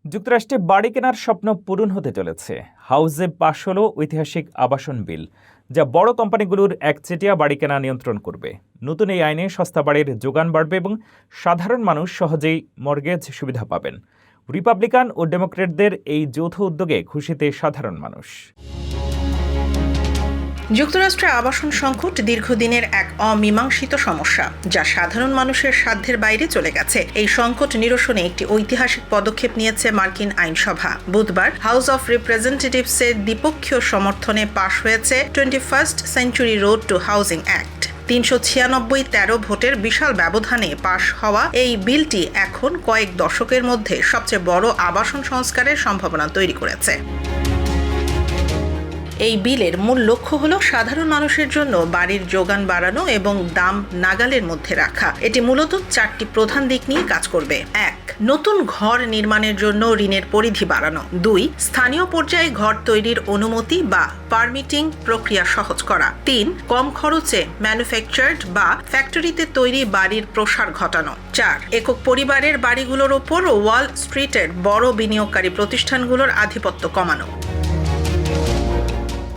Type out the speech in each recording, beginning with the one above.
যুক্তরাষ্ট্রে বাড়ি কেনার স্বপ্ন পূরণ হতে চলেছে। হাউজে পাশ হলো ঐতিহাসিক আবাসন বিল, যা বড় কোম্পানিগুলোর একচেটিয়া বাড়ি কেনা নিয়ন্ত্রণ করবে। নতুন এই আইনে সস্তা বাড়ির যোগান বাড়বে এবং সাধারণ মানুষ সহজেই মর্গেজ সুবিধা পাবেন। রিপাবলিকান ও ডেমোক্রেটদের এই যৌথ উদ্যোগে খুশিতে সাধারণ মানুষ। যুক্তরাষ্ট্রে আবাসন সংকট দীর্ঘদিনের এক অমীমাংসিত সমস্যা, যা সাধারণ মানুষের সাধ্যের বাইরে চলে গেছে। এই সংকট নিরসনে একটি ঐতিহাসিক পদক্ষেপ নিয়েছে মার্কিন আইনসভা। বুধবার হাউস অফ রিপ্রেজেন্টেটিভসের দ্বিপক্ষীয় সমর্থনে পাশ হয়েছে 21st century road to housing act. 396-13 ভোটের বিশাল ব্যবধানে পাশ হওয়া এই বিলটি এখন কয়েক দশকের মধ্যে সবচেয়ে বড় আবাসন সংস্কারের সম্ভাবনা তৈরি করেছে। এই বিলের মূল লক্ষ্য হলো সাধারণ মানুষের জন্য বাড়ির যোগান বাড়ানো এবং দাম নাগালের মধ্যে রাখা। এটি মূলত 4টি প্রধান দিক নিয়ে কাজ করবে। 1. নতুন ঘর নির্মাণের জন্য ঋণের পরিধি বাড়ানো। 2. স্থানীয় পর্যায়ে ঘর তৈরির অনুমতি বা পারমিটিং প্রক্রিয়া সহজ করা। 3. কম খরচে ম্যানুফ্যাকচার্ড বা ফ্যাক্টরিতে তৈরি বাড়ির প্রসার ঘটানো। 4. একক পরিবারের বাড়িগুলোর ওপর ওয়াল স্ট্রিটের বড় বিনিয়োগকারী প্রতিষ্ঠানগুলোর আধিপত্য কমানো।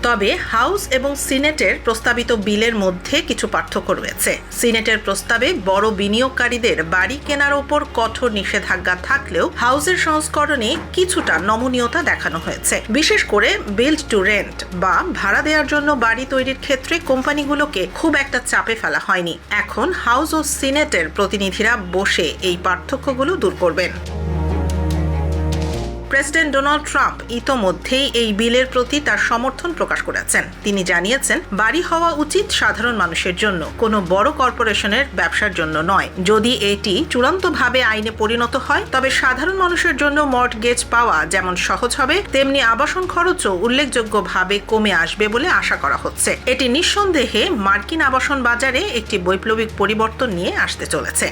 তবে হাউস এবং সিনেটের প্রস্তাবিত বিলের মধ্যে কিছু পার্থক্য রয়েছে। সিনেটের প্রস্তাবে বড় বিনিয়োগকারীদের বাড়ি কেনার ওপর কঠোর নিষেধাজ্ঞা থাকলেও হাউসের সংস্করণে কিছুটা নমনীয়তা দেখানো হয়েছে। বিশেষ করে বিল্ড টু রেন্ট বা ভাড়া দেওয়ার জন্য বাড়ি তৈরির ক্ষেত্রে কোম্পানিগুলোকে খুব একটা চাপে ফেলা হয়নি। এখন হাউস ও সিনেটের প্রতিনিধিরা বসে এই পার্থক্যগুলো দূর করবেন। প্রেসিডেন্ট ডোনাল্ড ট্রাম্প ইতোমধ্যেই এই বিলের প্রতি তার সমর্থন প্রকাশ করেছেন। তিনি জানিয়েছেন, বাড়ি হওয়া উচিত সাধারণ মানুষের জন্য, কোনো বড় কর্পোরেশনের ব্যবসার জন্য নয়। যদি এটি চূড়ান্তভাবে আইনে পরিণত হয়, তবে সাধারণ মানুষের জন্য মর্টগেজ পাওয়া যেমন সহজ হবে, তেমনি আবাসন খরচও উল্লেখযোগ্যভাবে কমে আসবে বলে আশা করা হচ্ছে। এটি নিঃসন্দেহে মার্কিন আবাসন বাজারে একটি বৈপ্লবিক পরিবর্তন নিয়ে আসতে চলেছে।